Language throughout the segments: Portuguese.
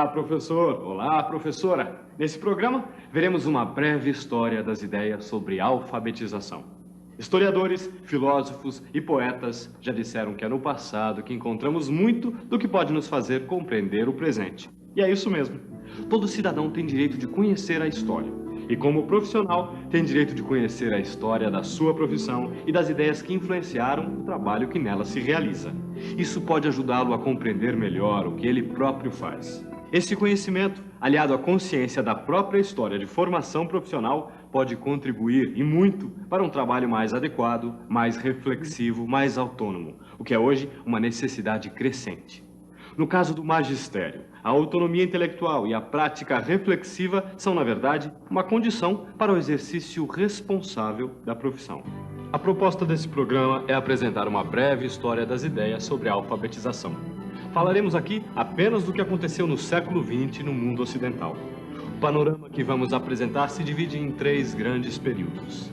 Olá, professor! Olá, professora! Nesse programa, veremos uma breve história das ideias sobre alfabetização. Historiadores, filósofos e poetas já disseram que é no passado que encontramos muito do que pode nos fazer compreender o presente. E é isso mesmo. Todo cidadão tem direito de conhecer a história. E como profissional, tem direito de conhecer a história da sua profissão e das ideias que influenciaram o trabalho que nela se realiza. Isso pode ajudá-lo a compreender melhor o que ele próprio faz. Esse conhecimento, aliado à consciência da própria história de formação profissional, pode contribuir, e muito, para um trabalho mais adequado, mais reflexivo, mais autônomo, o que é hoje uma necessidade crescente. No caso do magistério, a autonomia intelectual e a prática reflexiva são, na verdade, uma condição para o exercício responsável da profissão. A proposta desse programa é apresentar uma breve história das ideias sobre a alfabetização. Falaremos aqui apenas do que aconteceu no século XX no mundo ocidental. O panorama que vamos apresentar se divide em 3 grandes períodos.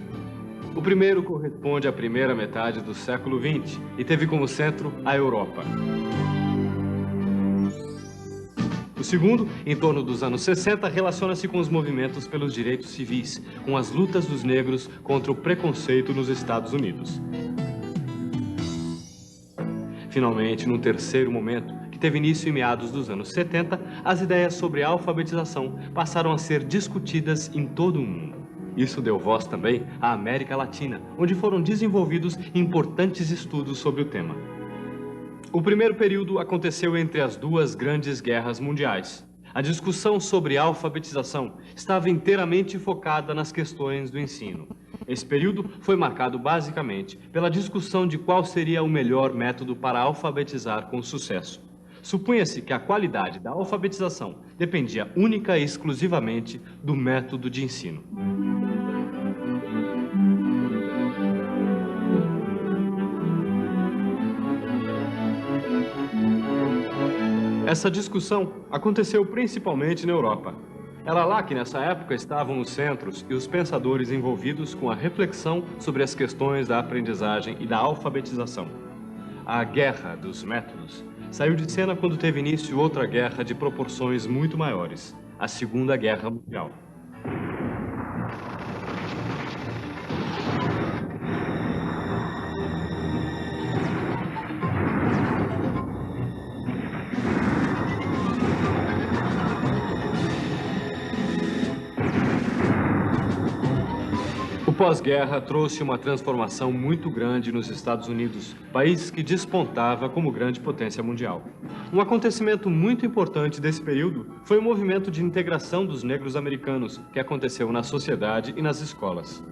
O primeiro corresponde à primeira metade do século XX e teve como centro a Europa. O segundo, em torno dos anos 60, relaciona-se com os movimentos pelos direitos civis, com as lutas dos negros contra o preconceito nos Estados Unidos. Finalmente, no terceiro momento, que teve início em meados dos anos 70, as ideias sobre a alfabetização passaram a ser discutidas em todo o mundo. Isso deu voz também à América Latina, onde foram desenvolvidos importantes estudos sobre o tema. O primeiro período aconteceu entre as 2 grandes guerras mundiais. A discussão sobre alfabetização estava inteiramente focada nas questões do ensino. Esse período foi marcado basicamente pela discussão de qual seria o melhor método para alfabetizar com sucesso. Supunha-se que a qualidade da alfabetização dependia única e exclusivamente do método de ensino. Essa discussão aconteceu principalmente na Europa. Era lá que, nessa época, estavam os centros e os pensadores envolvidos com a reflexão sobre as questões da aprendizagem e da alfabetização. A Guerra dos Métodos saiu de cena quando teve início outra guerra de proporções muito maiores, a Segunda Guerra Mundial. O pós-guerra trouxe uma transformação muito grande nos Estados Unidos, país que despontava como grande potência mundial. Um acontecimento muito importante desse período foi o movimento de integração dos negros americanos, que aconteceu na sociedade e nas escolas.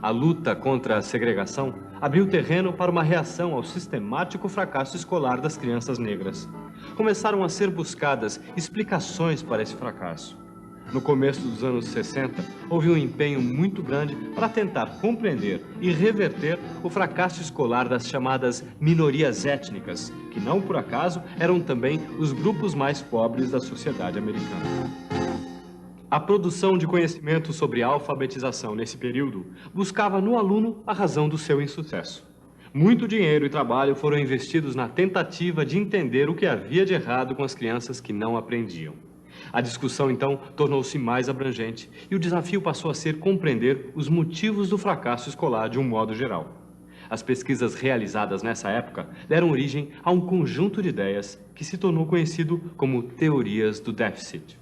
A luta contra a segregação abriu terreno para uma reação ao sistemático fracasso escolar das crianças negras. Começaram a ser buscadas explicações para esse fracasso. No começo dos anos 60, houve um empenho muito grande para tentar compreender e reverter o fracasso escolar das chamadas minorias étnicas, que não por acaso eram também os grupos mais pobres da sociedade americana. A produção de conhecimento sobre a alfabetização nesse período buscava no aluno a razão do seu insucesso. Muito dinheiro e trabalho foram investidos na tentativa de entender o que havia de errado com as crianças que não aprendiam. A discussão, então, tornou-se mais abrangente e o desafio passou a ser compreender os motivos do fracasso escolar de um modo geral. As pesquisas realizadas nessa época deram origem a um conjunto de ideias que se tornou conhecido como teorias do déficit.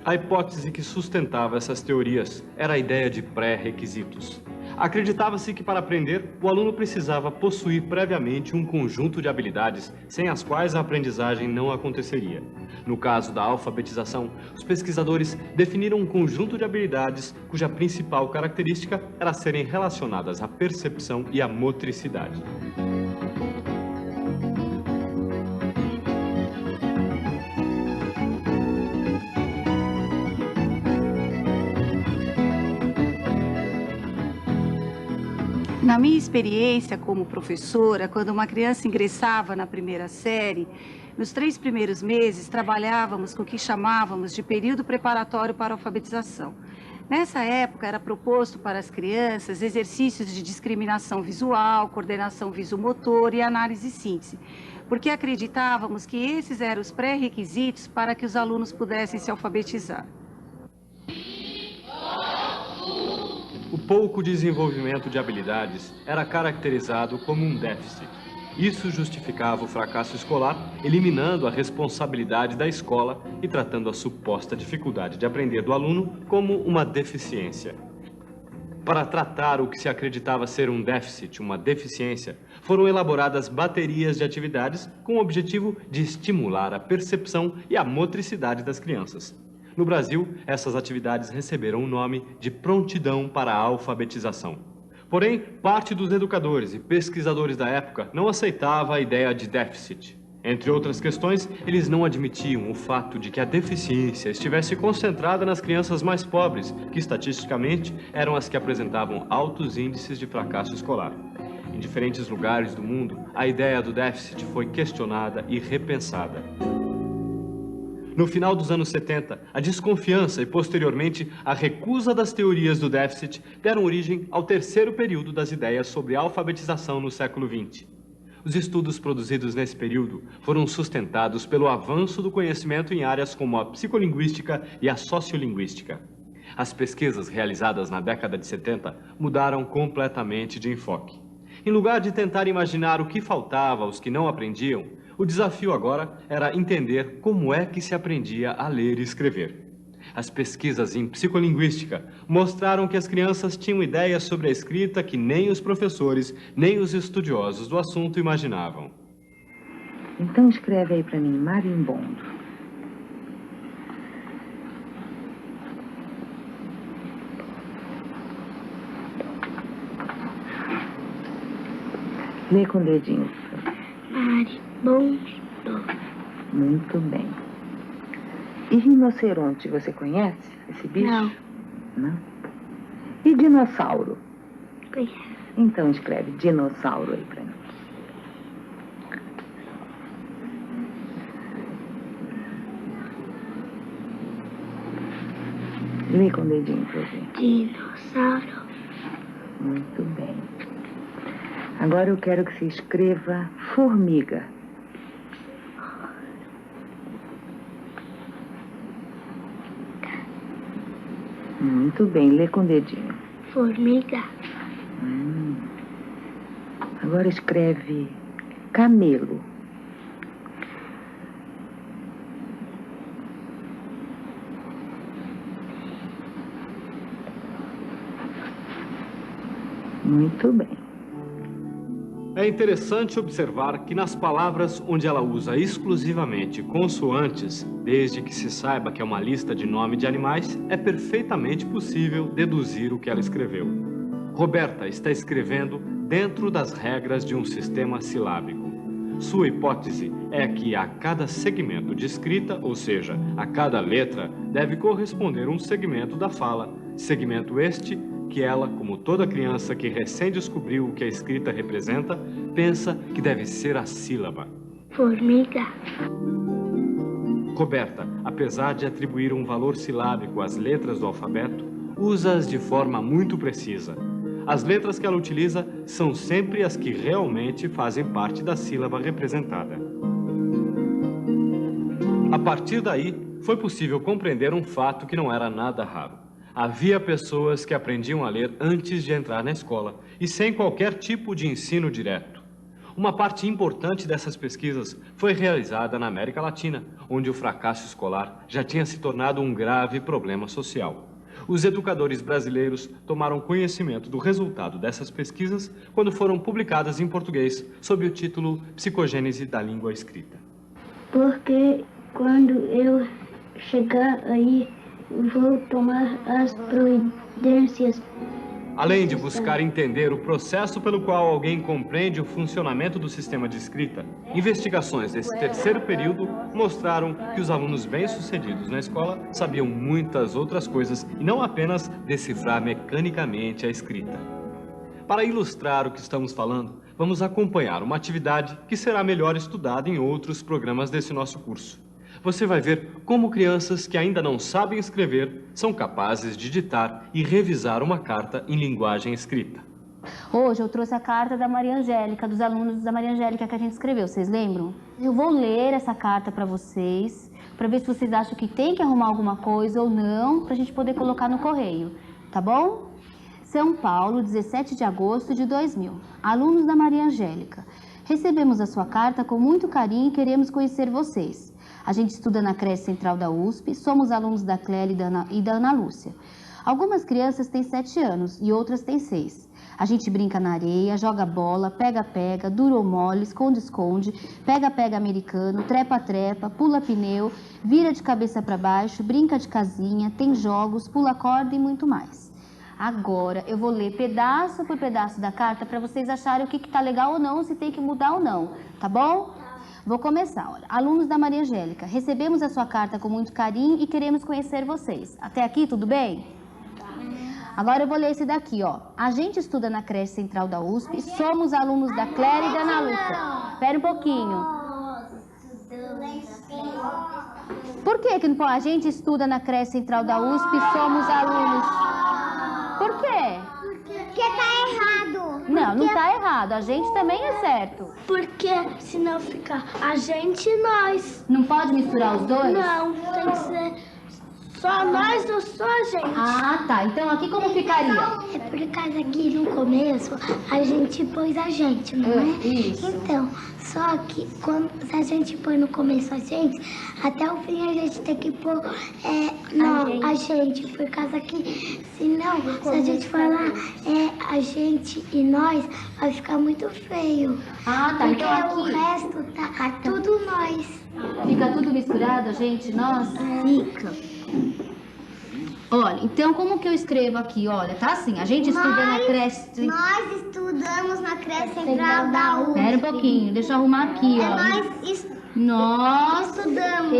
A hipótese que sustentava essas teorias era a ideia de pré-requisitos. Acreditava-se que para aprender, o aluno precisava possuir previamente um conjunto de habilidades sem as quais a aprendizagem não aconteceria. No caso da alfabetização, os pesquisadores definiram um conjunto de habilidades cuja principal característica era serem relacionadas à percepção e à motricidade. Na minha experiência como professora, quando uma criança ingressava na primeira série, nos 3 primeiros meses trabalhávamos com o que chamávamos de período preparatório para a alfabetização. Nessa época, era proposto para as crianças exercícios de discriminação visual, coordenação visomotor e análise e síntese, porque acreditávamos que esses eram os pré-requisitos para que os alunos pudessem se alfabetizar. O pouco desenvolvimento de habilidades era caracterizado como um déficit. Isso justificava o fracasso escolar, eliminando a responsabilidade da escola e tratando a suposta dificuldade de aprender do aluno como uma deficiência. Para tratar o que se acreditava ser um déficit, uma deficiência, foram elaboradas baterias de atividades com o objetivo de estimular a percepção e a motricidade das crianças. No Brasil, essas atividades receberam o nome de prontidão para a alfabetização. Porém, parte dos educadores e pesquisadores da época não aceitava a ideia de déficit. Entre outras questões, eles não admitiam o fato de que a deficiência estivesse concentrada nas crianças mais pobres, que estatisticamente eram as que apresentavam altos índices de fracasso escolar. Em diferentes lugares do mundo, a ideia do déficit foi questionada e repensada. No final dos anos 70, a desconfiança e, posteriormente, a recusa das teorias do déficit deram origem ao terceiro período das ideias sobre alfabetização no século XX. Os estudos produzidos nesse período foram sustentados pelo avanço do conhecimento em áreas como a psicolinguística e a sociolinguística. As pesquisas realizadas na década de 70 mudaram completamente de enfoque. Em lugar de tentar imaginar o que faltava aos que não aprendiam, o desafio agora era entender como é que se aprendia a ler e escrever. As pesquisas em psicolinguística mostraram que as crianças tinham ideias sobre a escrita que nem os professores, nem os estudiosos do assunto imaginavam. Então escreve aí para mim, marimbondo. Lê com o dedinho. Marimbondo. Muito bem. E rinoceronte, você conhece esse bicho? Não. Não? E dinossauro? Conheço. Então escreve dinossauro aí pra mim. Lê com o dedinho pra gente. Dinossauro. Muito bem. Agora eu quero que você escreva formiga. Muito bem, lê com o dedinho. Formiga. Agora escreve camelo. Muito bem. É interessante observar que nas palavras onde ela usa exclusivamente consoantes, desde que se saiba que é uma lista de nome de animais, é perfeitamente possível deduzir o que ela escreveu. Roberta está escrevendo dentro das regras de um sistema silábico. Sua hipótese é que a cada segmento de escrita, ou seja, a cada letra, deve corresponder um segmento da fala, segmento este que ela, como toda criança que recém descobriu o que a escrita representa, pensa que deve ser a sílaba. Formiga. Roberta, apesar de atribuir um valor silábico às letras do alfabeto, usa-as de forma muito precisa. As letras que ela utiliza são sempre as que realmente fazem parte da sílaba representada. A partir daí, foi possível compreender um fato que não era nada raro. Havia pessoas que aprendiam a ler antes de entrar na escola e sem qualquer tipo de ensino direto. Uma parte importante dessas pesquisas foi realizada na América Latina, onde o fracasso escolar já tinha se tornado um grave problema social. Os educadores brasileiros tomaram conhecimento do resultado dessas pesquisas quando foram publicadas em português, sob o título Psicogênese da Língua Escrita. Porque quando eu chegar aí, vou tomar as providências. Além de buscar entender o processo pelo qual alguém compreende o funcionamento do sistema de escrita, investigações desse terceiro período mostraram que os alunos bem-sucedidos na escola sabiam muitas outras coisas e não apenas decifrar mecanicamente a escrita. Para ilustrar o que estamos falando, vamos acompanhar uma atividade que será melhor estudada em outros programas desse nosso curso. você vai ver como crianças que ainda não sabem escrever são capazes de ditar e revisar uma carta em linguagem escrita. Hoje eu trouxe a carta da Maria Angélica, dos alunos da Maria Angélica que a gente escreveu, vocês lembram? Eu vou ler essa carta para vocês, para ver se vocês acham que tem que arrumar alguma coisa ou não, para a gente poder colocar no correio, tá bom? São Paulo, 17 de agosto de 2000. Alunos da Maria Angélica. Recebemos a sua carta com muito carinho e queremos conhecer vocês. A gente estuda na creche central da USP, somos alunos da Clélia e da Ana Lúcia. Algumas crianças têm 7 anos e outras têm 6. A gente brinca na areia, joga bola, pega-pega, duro ou mole, esconde-esconde, pega-pega americano, trepa-trepa, pula pneu, vira de cabeça para baixo, brinca de casinha, tem jogos, pula corda e muito mais. Agora eu vou ler pedaço por pedaço da carta para vocês acharem o que tá legal ou não, se tem que mudar ou não, tá bom? Vou começar, olha. Alunos da Maria Angélica, recebemos a sua carta com muito carinho e queremos conhecer vocês. Até aqui, tudo bem? Agora eu vou ler esse daqui, ó. A gente estuda na creche central da USP, somos alunos da Clélia e da Ana Lúcia. Espera um pouquinho. Por que não pode? A gente estuda na creche central da USP, somos alunos. Por quê? Porque tá errado. Não, não tá errado. A gente também é certo. Porque senão fica a gente e nós. Não pode misturar os dois? Não, tem que ser só nós ou só a gente. Ah, tá. Então aqui como ficaria? É por causa que no começo a gente pôs a gente, não é? Isso. Então, só que quando a gente põe no começo a gente, até o fim a gente tem que pôr a gente, por causa que senão, se a gente falar a gente e nós, vai ficar muito feio. Ah, tá. Porque Então o aqui resto tá tudo nós. fica tudo misturado, a gente, nós? Fica. Olha, então como que eu escrevo aqui? Olha, tá assim, a gente estuda na creche... Nós estudamos na creche central da USP. Espera um pouquinho, deixa eu arrumar aqui, ó. Nós estudamos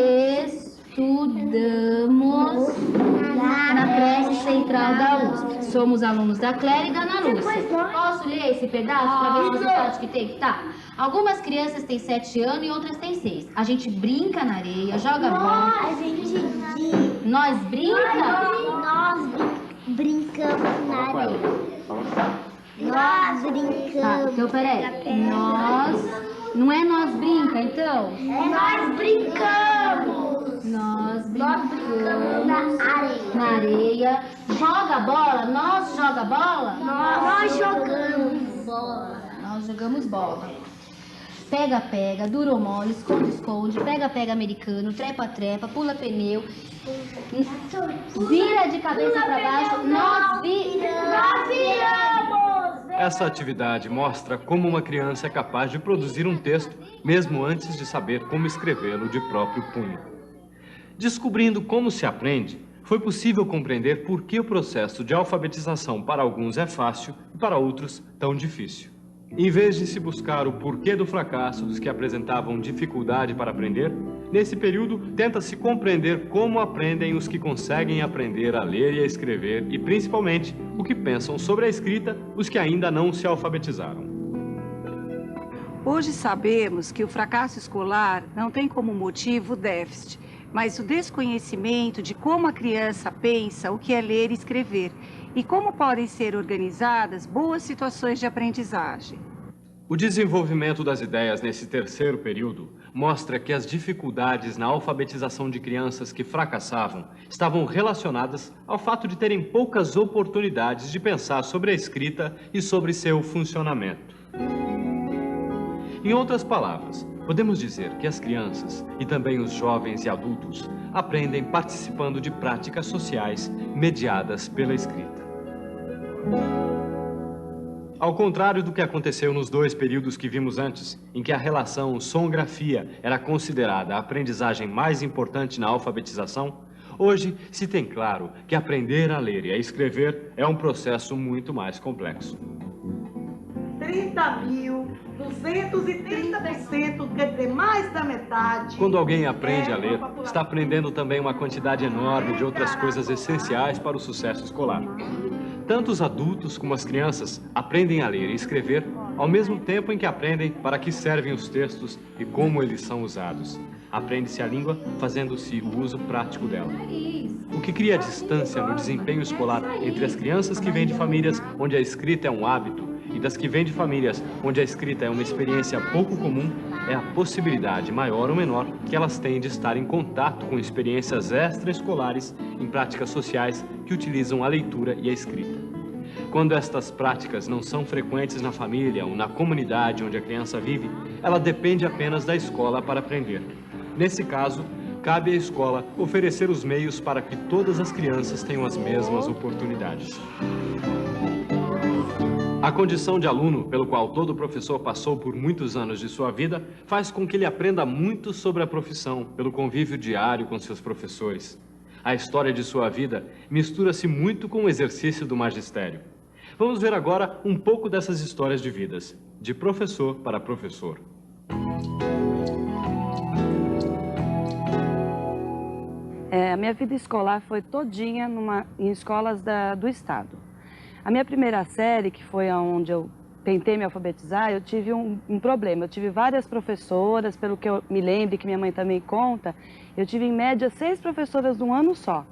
na creche central da USP. Somos alunos da Clélia e da Ana Lúcia. Posso ler esse pedaço para ver se você acha que tem que tá? Algumas crianças têm 7 anos e outras têm 6. A gente brinca na areia, joga bola. Nós brincamos? Nós brincamos na areia. Nós brincamos. Tá, então peraí. Nós... Não é nós brinca, então? Nós brincamos. Nós brincamos Na na areia. Joga bola? Nós joga bola? Nós jogamos bola. Nós jogamos bola. Pega-pega, duro ou mole, esconde-esconde, pega-pega americano, trepa-trepa, pula pneu, vira de cabeça para baixo, nós viramos. Essa atividade mostra como uma criança é capaz de produzir um texto, mesmo antes de saber como escrevê-lo de próprio punho. Descobrindo como se aprende, foi possível compreender por que o processo de alfabetização para alguns é fácil e para outros tão difícil. Em vez de se buscar o porquê do fracasso dos que apresentavam dificuldade para aprender, nesse período tenta-se compreender como aprendem os que conseguem aprender a ler e a escrever e, principalmente, o que pensam sobre a escrita os que ainda não se alfabetizaram. Hoje sabemos que o fracasso escolar não tem como motivo o déficit, mas o desconhecimento de como a criança pensa o que é ler e escrever e como podem ser organizadas boas situações de aprendizagem. O desenvolvimento das ideias nesse terceiro período mostra que as dificuldades na alfabetização de crianças que fracassavam estavam relacionadas ao fato de terem poucas oportunidades de pensar sobre a escrita e sobre seu funcionamento. Em outras palavras, podemos dizer que as crianças e também os jovens e adultos aprendem participando de práticas sociais mediadas pela escrita. Ao contrário do que aconteceu nos 2 períodos que vimos antes, em que a relação som-grafia era considerada a aprendizagem mais importante na alfabetização, hoje se tem claro que aprender a ler e a escrever é um processo muito mais complexo. 30.230%, quer dizer, mais da metade. Quando alguém aprende a ler, está aprendendo também uma quantidade enorme de outras coisas essenciais para o sucesso escolar. Tanto os adultos como as crianças aprendem a ler e escrever ao mesmo tempo em que aprendem para que servem os textos e como eles são usados. Aprende-se a língua fazendo-se o uso prático dela. O que cria distância no desempenho escolar entre as crianças que vêm de famílias onde a escrita é um hábito e das que vêm de famílias onde a escrita é uma experiência pouco comum é a possibilidade, maior ou menor, que elas têm de estar em contato com experiências extraescolares em práticas sociais que utilizam a leitura e a escrita. Quando estas práticas não são frequentes na família ou na comunidade onde a criança vive, ela depende apenas da escola para aprender. Nesse caso, cabe à escola oferecer os meios para que todas as crianças tenham as mesmas oportunidades. A condição de aluno, pelo qual todo professor passou por muitos anos de sua vida, faz com que ele aprenda muito sobre a profissão, pelo convívio diário com seus professores. A história de sua vida mistura-se muito com o exercício do magistério. Vamos ver agora um pouco dessas histórias de vidas, de professor para professor. A minha vida escolar foi todinha em escolas do estado. A minha primeira série, que foi onde eu tentei me alfabetizar, eu tive um problema. Eu tive várias professoras, pelo que eu me lembro, que minha mãe também conta, eu tive em média 6 professoras num ano só.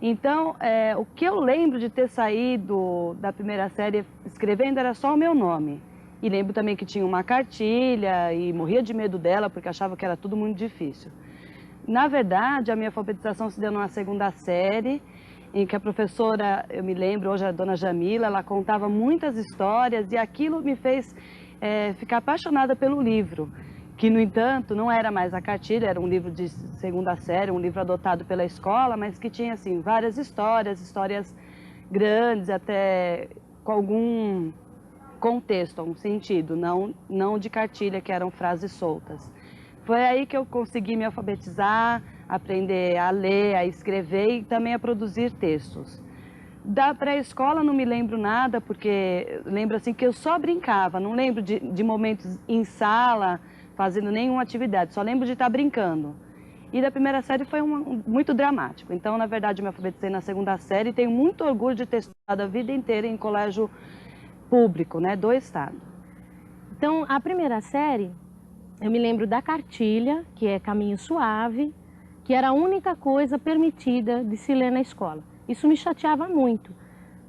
Então, o que eu lembro de ter saído da primeira série escrevendo era só o meu nome. E lembro também que tinha uma cartilha e morria de medo dela porque achava que era tudo muito difícil. Na verdade, a minha alfabetização se deu numa segunda série, em que a professora, eu me lembro, hoje a dona Jamila, ela contava muitas histórias e aquilo me fez ficar apaixonada pelo livro, que, no entanto, não era mais a cartilha, era um livro de segunda série, um livro adotado pela escola, mas que tinha, assim, várias histórias grandes, até com algum contexto, um sentido, não de cartilha, que eram frases soltas. Foi aí que eu consegui me alfabetizar, aprender a ler, a escrever e também a produzir textos. Da pré-escola não me lembro nada, porque lembro assim que eu só brincava, não lembro de momentos em sala fazendo nenhuma atividade, só lembro de estar brincando. E da primeira série foi muito dramático. Então, na verdade, eu me alfabetizei na segunda série e tenho muito orgulho de ter estudado a vida inteira em colégio público, né, do estado. Então, a primeira série, eu me lembro da cartilha, que é Caminho Suave, que era a única coisa permitida de se ler na escola. Isso me chateava muito,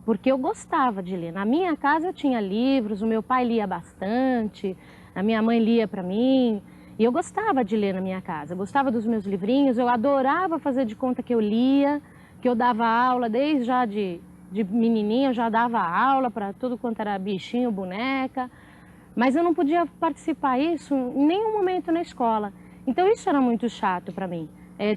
porque eu gostava de ler. Na minha casa eu tinha livros, o meu pai lia bastante, a minha mãe lia para mim, e eu gostava de ler na minha casa. Eu gostava dos meus livrinhos, eu adorava fazer de conta que eu lia, que eu dava aula, desde já de menininha, eu já dava aula para tudo quanto era bichinho, boneca, mas eu não podia participar disso em nenhum momento na escola. Então isso era muito chato para mim,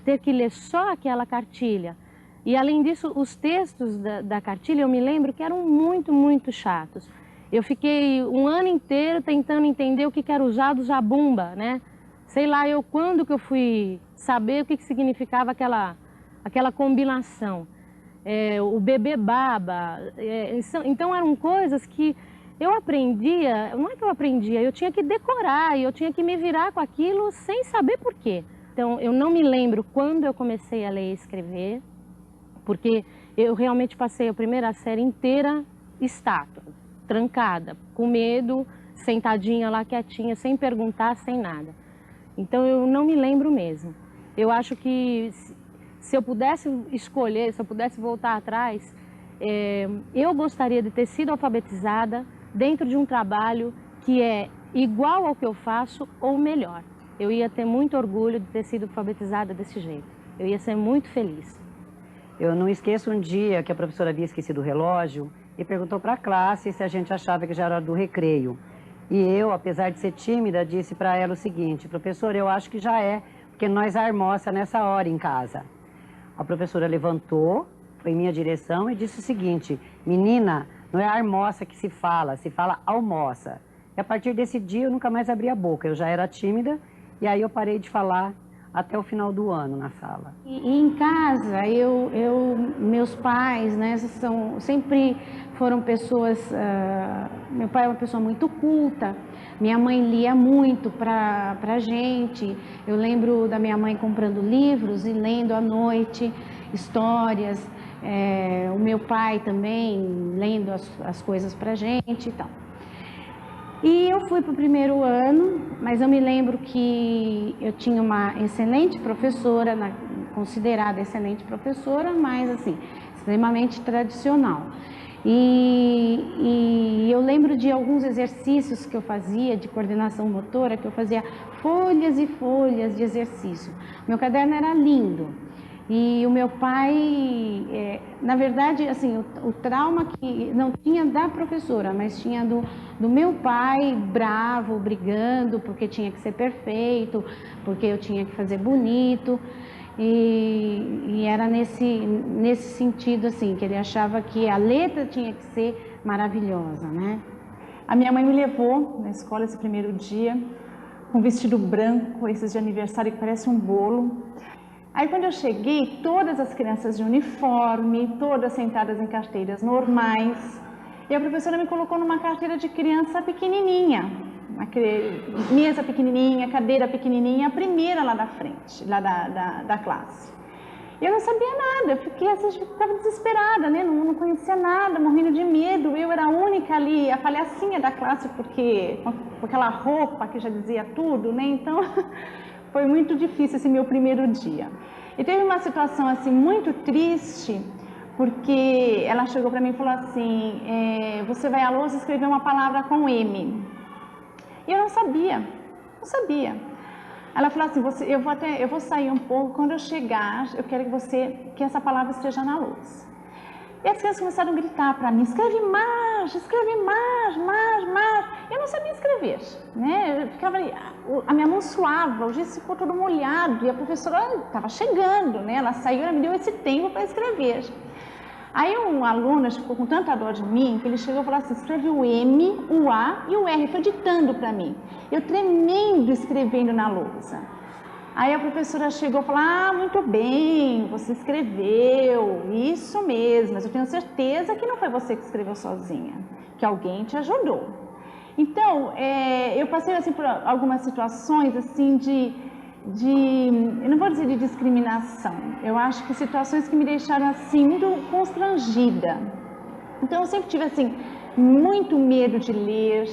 ter que ler só aquela cartilha. E além disso, os textos da cartilha, eu me lembro que eram muito, muito chatos. Eu fiquei um ano inteiro tentando entender o que era o zabumba, né? Sei lá quando que eu fui saber o que significava aquela combinação. O bebê baba. Então eram coisas que eu aprendia, não é que eu aprendia, eu tinha que decorar e eu tinha que me virar com aquilo sem saber por quê. Então eu não me lembro quando eu comecei a ler e escrever, porque eu realmente passei a primeira série inteira estátua, trancada, com medo, sentadinha lá quietinha, sem perguntar, sem nada. Então eu não me lembro mesmo. Eu acho que se eu pudesse escolher, se eu pudesse voltar atrás, eu gostaria de ter sido alfabetizada dentro de um trabalho que é igual ao que eu faço ou melhor. Eu ia ter muito orgulho de ter sido alfabetizada desse jeito. Eu ia ser muito feliz. Eu não esqueço um dia que a professora havia esquecido o relógio e perguntou para a classe se a gente achava que já era do recreio. E eu, apesar de ser tímida, disse para ela o seguinte: professora, eu acho que já é, porque nós almoça nessa hora em casa. A professora levantou, foi em minha direção e disse o seguinte: menina, não é almoça que se fala almoça. E a partir desse dia eu nunca mais abri a boca, eu já era tímida e aí eu parei de falar até o final do ano na sala. E em casa, meus pais, né, sempre foram pessoas... meu pai é uma pessoa muito culta, minha mãe lia muito pra gente. Eu lembro da minha mãe comprando livros e lendo à noite histórias. O meu pai também lendo as coisas pra gente e tal. E eu fui para o primeiro ano, mas eu me lembro que eu tinha uma excelente professora, considerada excelente professora, mas assim, extremamente tradicional. E eu lembro de alguns exercícios que eu fazia de coordenação motora, que eu fazia folhas e folhas de exercício. Meu caderno era lindo. E o meu pai, na verdade, assim, o trauma que não tinha da professora, mas tinha do meu pai bravo, brigando, porque tinha que ser perfeito, porque eu tinha que fazer bonito. E era nesse sentido, assim, que ele achava que a letra tinha que ser maravilhosa, né? A minha mãe me levou na escola esse primeiro dia, com um vestido branco, esses de aniversário que parece um bolo. Aí quando eu cheguei, todas as crianças de uniforme, todas sentadas em carteiras normais, e a professora me colocou numa carteira de criança pequenininha, mesa pequenininha, cadeira pequenininha, a primeira lá da frente, lá da classe. Eu não sabia nada, eu ficava desesperada, né? Não conhecia nada, morrendo de medo. Eu era a única ali, a palhacinha da classe, porque com aquela roupa que já dizia tudo, né? Então, foi muito difícil esse meu primeiro dia. E teve uma situação assim muito triste, porque ela chegou para mim e falou assim, você vai à lousa escrever uma palavra com M. E eu não sabia. Ela falou assim, eu vou sair um pouco, quando eu chegar, eu quero que essa palavra esteja na lousa. E as crianças começaram a gritar para mim, escreve mais. Eu não sabia escrever, né? Eu ficava ali, a minha mão suava, o gesso ficou todo molhado, e a professora estava chegando, né? Ela saiu, ela me deu esse tempo para escrever. Aí um aluno ficou com tanta dor de mim, que ele chegou e falou assim, escreve o M, o A e o R, foi ditando para mim. Eu tremendo escrevendo na lousa. Aí a professora chegou e falou, muito bem, você escreveu, isso mesmo, mas eu tenho certeza que não foi você que escreveu sozinha, que alguém te ajudou. Então, eu passei assim, por algumas situações assim eu não vou dizer de discriminação, eu acho que situações que me deixaram assim muito constrangida. Então eu sempre tive assim muito medo de ler,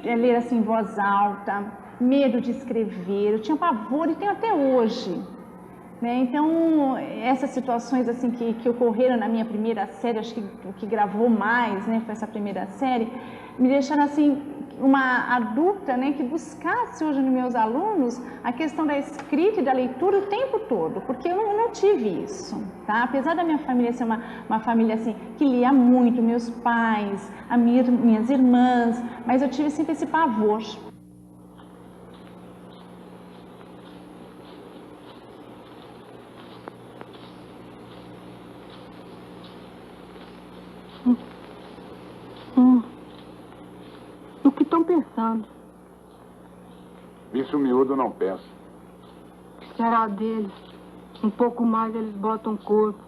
ler assim em voz alta, medo de escrever, eu tinha pavor e tenho até hoje, né? Então essas situações assim que ocorreram na minha primeira série, acho que o que gravou mais, né, foi essa primeira série, me deixaram assim uma adulta, né, que buscasse hoje nos meus alunos a questão da escrita e da leitura o tempo todo, porque eu não tive isso, tá? Apesar da minha família ser uma família assim que lia muito, meus pais, minhas irmãs, mas eu tive sempre esse pavor. O que estão pensando? Bicho miúdo não pensa. Será deles? Um pouco mais eles botam corpo.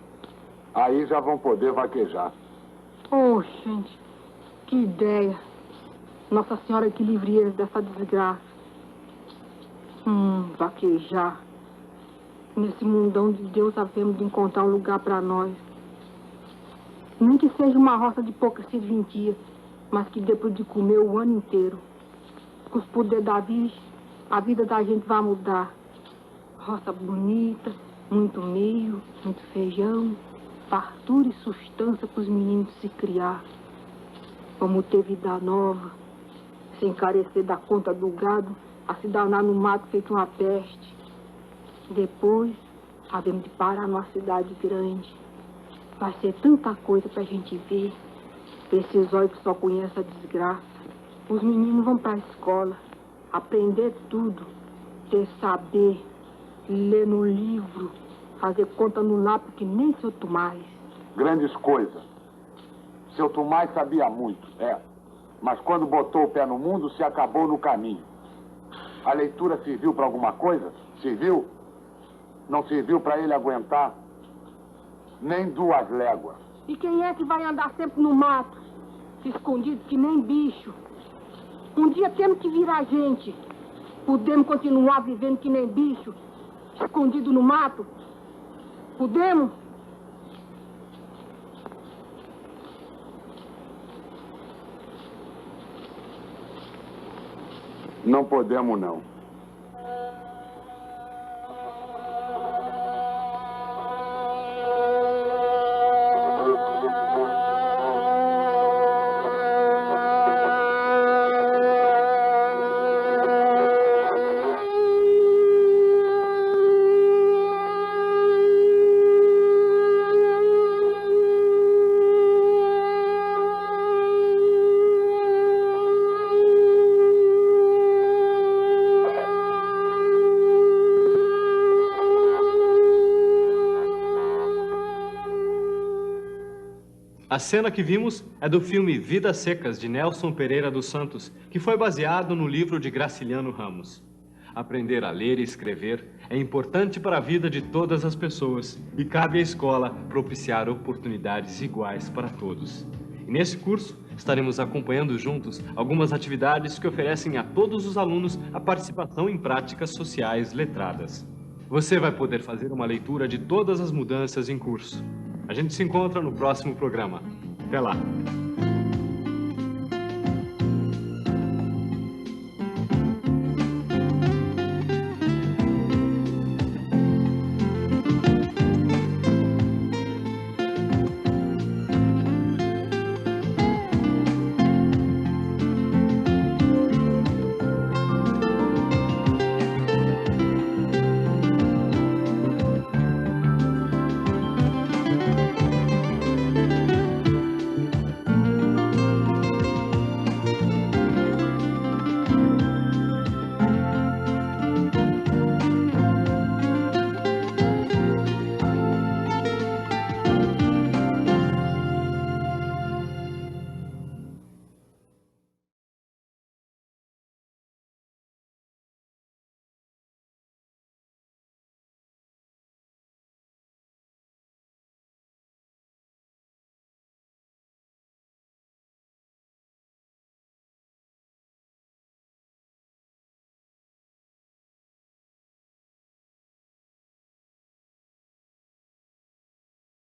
Aí já vão poder vaquejar. Oh, gente, que ideia. Nossa Senhora que livre eles dessa desgraça. Vaquejar. Nesse mundão de Deus havemos de encontrar um lugar para nós. Nem que seja uma roça de poucas serventias, mas que dê de comer o ano inteiro. Com os poderes da Virgem, a vida da gente vai mudar. Roça bonita, muito milho, muito feijão, fartura e sustância para os meninos se criar. Vamos ter vida nova, sem carecer da conta do gado, a se danar no mato feito uma peste. Depois, havemos de parar numa cidade grande. Vai ser tanta coisa pra gente ver. Esses olhos que só conhecem a desgraça. Os meninos vão pra escola, aprender tudo, ter saber, ler no livro, fazer conta no lápis que nem seu Tomás. Grandes coisas. Seu Tomás sabia muito, mas quando botou o pé no mundo, se acabou no caminho. A leitura serviu para alguma coisa? Serviu? Não serviu para ele aguentar nem 2 léguas. E quem é que vai andar sempre no mato, escondido que nem bicho? Um dia temos que virar gente. Podemos continuar vivendo que nem bicho, escondido no mato? Podemos? Não podemos, não. A cena que vimos é do filme Vidas Secas, de Nelson Pereira dos Santos, que foi baseado no livro de Graciliano Ramos. Aprender a ler e escrever é importante para a vida de todas as pessoas e cabe à escola propiciar oportunidades iguais para todos. E nesse curso, estaremos acompanhando juntos algumas atividades que oferecem a todos os alunos a participação em práticas sociais letradas. Você vai poder fazer uma leitura de todas as mudanças em curso. A gente se encontra no próximo programa. Até lá!